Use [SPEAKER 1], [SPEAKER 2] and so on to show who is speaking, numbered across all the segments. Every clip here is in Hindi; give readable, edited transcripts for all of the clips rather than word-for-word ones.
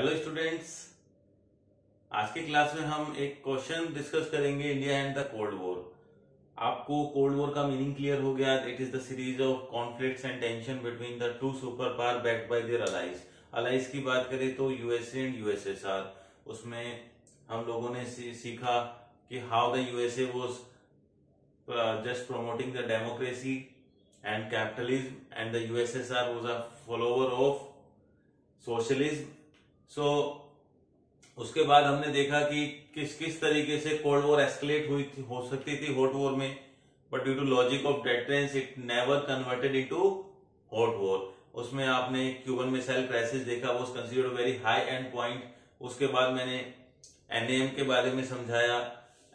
[SPEAKER 1] हेलो स्टूडेंट्स, आज की क्लास में हम एक क्वेश्चन डिस्कस करेंगे, India and the cold war. आपको कोल्ड वॉर का मीनिंग क्लियर हो गया। It is the series of conflicts and tension between the two super power backed by their allies. Allies की बात करें तो यूएसए एंड यूएसएसआर। उसमें हम लोगों ने सीखा कि how the USA was just promoting the democracy and capitalism and the USSR was a follower of socialism. So उसके बाद हमने देखा कि किस किस तरीके से कोल्ड वॉर एस्केलेट हो सकती थी हॉट वॉर में, but due to logic of deterrence it never converted into hot war. उसमें आपने क्यूबन मिसाइल क्राइसिस देखा, was considered very high end point. उसके बाद मैंने एनएएम के बारे में समझाया,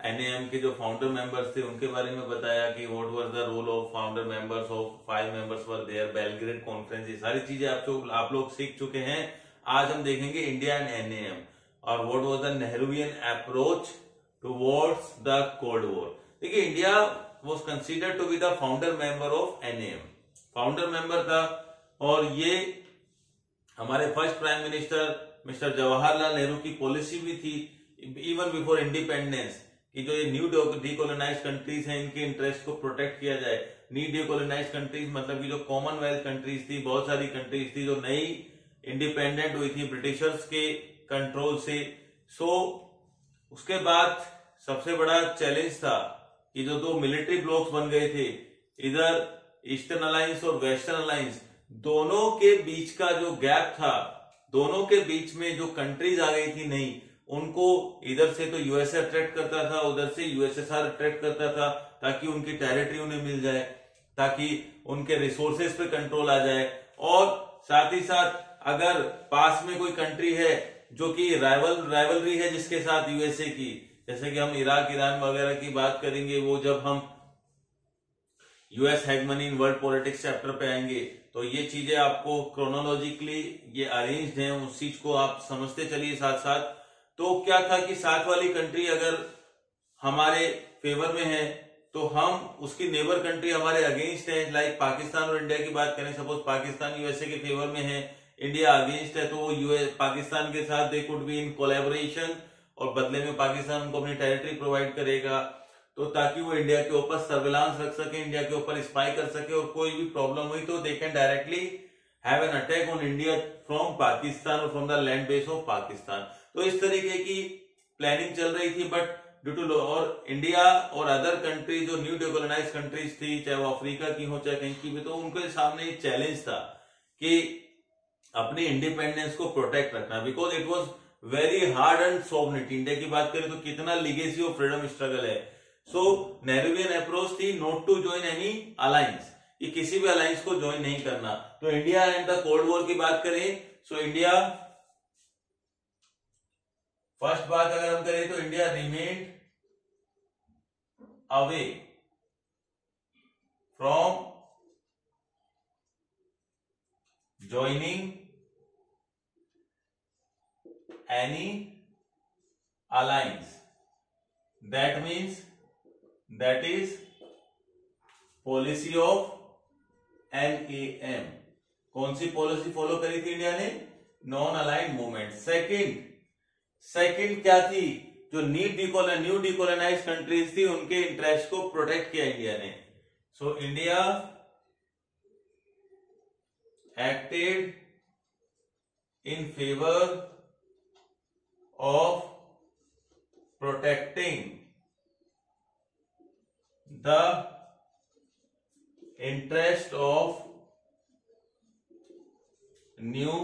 [SPEAKER 1] एनएएम के जो फाउंडर मेंबर्स थे उनके बारे में बताया कि what was the role of founder members of 5 members were there, Belgrade conference. ये सारी चीजें आप लोग सीख चुके हैं। आज हम देखेंगे इंडिया एंड एनएएम और what was the Nehruvian approach towards the cold war. देखिए, India was considered to be the founder member of NAM, founder member था। और ये हमारे first prime minister mister Jawaharlal Nehru की पॉलिसी भी थी इवन बिफोर इंडिपेंडेंस कि जो ये न्यू डीकोलोनाइज्ड कंट्रीज हैं इनके इंटरेस्ट को प्रोटेक्ट किया जाए। न्यू डीकोलोनाइज्ड कंट्रीज मतलब कि जो कॉमनवेल्थ कंट्रीज थी, बहुत सारी कंट्रीज थी जो नई इंडिपेंडेंट हुई थी ब्रिटिशर्स के कंट्रोल से। सो उसके बाद सबसे बड़ा चैलेंज था कि जो दो मिलिट्री ब्लॉक्स बन गए थे, इधर ईस्टर्न अलायंस और वेस्टर्न अलायंस, दोनों के बीच का जो गैप था, दोनों के बीच में जो कंट्रीज आ गई थी नई, उनको इधर से तो यूएसए अट्रैक्ट करता था, उधर से यूएसएसआर अट्रैक्ट करता था, ताकि उनकी टेरिटरी उन्हें मिल जाए, ताकि उनके रिसोर्सेज पे कंट्रोल आ जाए। और साथ ही साथ अगर पास में कोई कंट्री है जो कि राइवलरी है जिसके साथ यूएसए की, जैसे कि हम इराक ईरान वगैरह की बात करेंगे, वो जब हम US hegemony in world politics chapter पे आएंगे तो ये चीजें आपको क्रोनोलॉजिकली ये अरेंज्ड हैं, उस चीज को आप समझते चलिए साथ साथ। तो क्या था कि साथ वाली कंट्री अगर हमारे फेवर में है तो हम उसकी नेबर कंट्री हमारे अगेंस्ट है। लाइक पाकिस्तान और इंडिया की बात करें, सपोज पाकिस्तान यूएसए के फेवर में है, इंडिया अगेंस्ट है, तो वो पाकिस्तान के साथ they could be in collaboration और बदले में पाकिस्तान उनको अपनी टेरिटरी प्रोवाइड करेगा, तो ताकि वो इंडिया के ऊपर सर्विलांस रख सके, इंडिया के ऊपर स्पाई कर सके, और कोई भी प्रॉब्लम हुई तो they can directly have an attack on India from Pakistan और from the land base of Pakistan. तो इस तरीके की प्लानिंग चल रही थी। बट ड्यू टू और इंडिया और अदर कंट्री जो न्यू डिकोलोनाइज्ड कंट्रीज थी, चाहे वो अफ्रीका की हो चाहे कहीं की भी, तो उनके सामने एक चैलेंज था कि अपनी इंडिपेंडेंस को प्रोटेक्ट रखना, because it was very hard and sovereignty. India की बात करें तो कितना लीगेसी ऑफ फ्रीडम स्ट्रगल है। सो नेहरूवियन अप्रोच थी not to join any alliance, ये किसी भी अलायंस को ज्वाइन नहीं करना। तो India and the cold war की बात करें, सो इंडिया, फर्स्ट बात अगर हम करें तो India remained away from joining any alliance. That means that is policy of NAM। कौन सी पॉलिसी फॉलो करी थी इंडिया ने? Non aligned movement. सेकंड क्या थी? जो न्यू डिकोलोनाइज्ड कंट्रीज थी उनके इंटरेस्ट को प्रोटेक्ट किया इंडिया ने। So India acted in favour of protecting the interest of new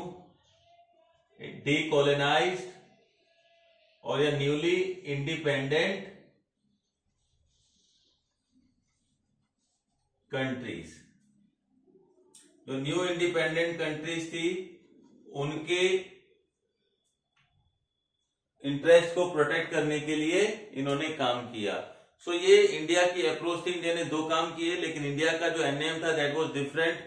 [SPEAKER 1] decolonized और या न्यूली इंडिपेंडेंट कंट्रीज। जो न्यू इंडिपेंडेंट कंट्रीज थी उनके इंटरेस्ट को प्रोटेक्ट करने के लिए इन्होंने काम किया। सो ये इंडिया की अप्रोच थी। इंडिया ने दो काम किए, लेकिन इंडिया का जो एनएम था दैट वाज डिफरेंट।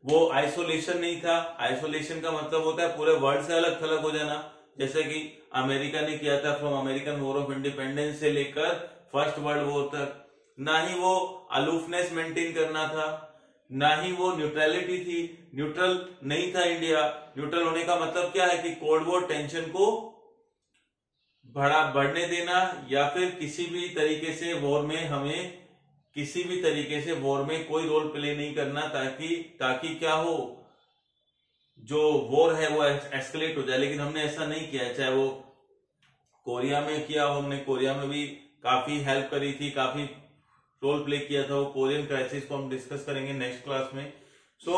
[SPEAKER 1] वो आइसोलेशन नहीं था। आइसोलेशन का मतलब होता है पूरे वर्ल्ड से अलग थलग हो जाना, जैसे कि अमेरिका ने किया था from American war of independence से लेकर फर्स्ट वर्ल्ड वॉर तक। ना ही वो अलूफनेस मेंटेन करना था, ना ही वो न्यूट्रलिटी थी, न्यूट्रल नहीं था इंडिया। न्यूट्रल होने का मतलब क्या है कि कोल्ड वॉर टेंशन को बढ़ने देना या फिर किसी भी तरीके से वॉर में हमें किसी भी तरीके से वॉर में कोई रोल प्ले नहीं करना, ताकि क्या हो, जो वॉर है वो एस्केलेट हो जाए। लेकिन हमने ऐसा नहीं किया, चाहे वो कोरिया में किया हो, हमने कोरिया में भी काफी हेल्प करी थी, काफी रोल प्ले किया था। वो कोरियन क्राइसिस को हम डिस्कस करेंगे नेक्स्ट क्लास में। सो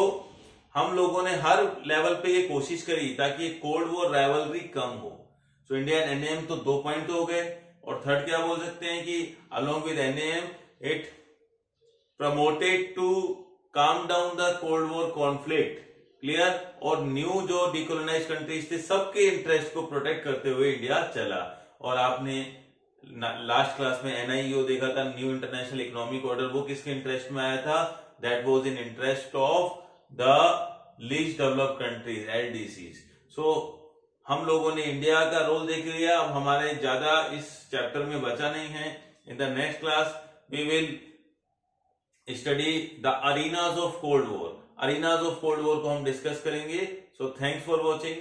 [SPEAKER 1] हम लोगों ने हर लेवल पे ये कोशिश करी ताकि कोल्ड वॉर राइवलरी कम हो। सो इंडिया एंड एनएएम तो 2 पॉइंट हो गए, और थर्ड क्या बोल सकते हैं कि along with NAM it promoted to calm down the cold war conflict, clear. और न्यू जो डिकोलोनाइज कंट्रीज थे सबके इंटरेस्ट को प्रोटेक्ट करते हुए इंडिया चला। और आपने लास्ट क्लास में एनआईओ देखा था, न्यू इंटरनेशनल इकोनॉमिक ऑर्डर, वो किसके इंटरेस्ट में आया था? That was in interest of the least developed countries, LDCs. So हम लोगों ने इंडिया का रोल देख लिया। अब हमारे ज्यादा इस चैप्टर में बचा नहीं है। In the next class we will study the arenas of cold war. Arenas of cold war को हम डिस्कस करेंगे। So thanks for watching.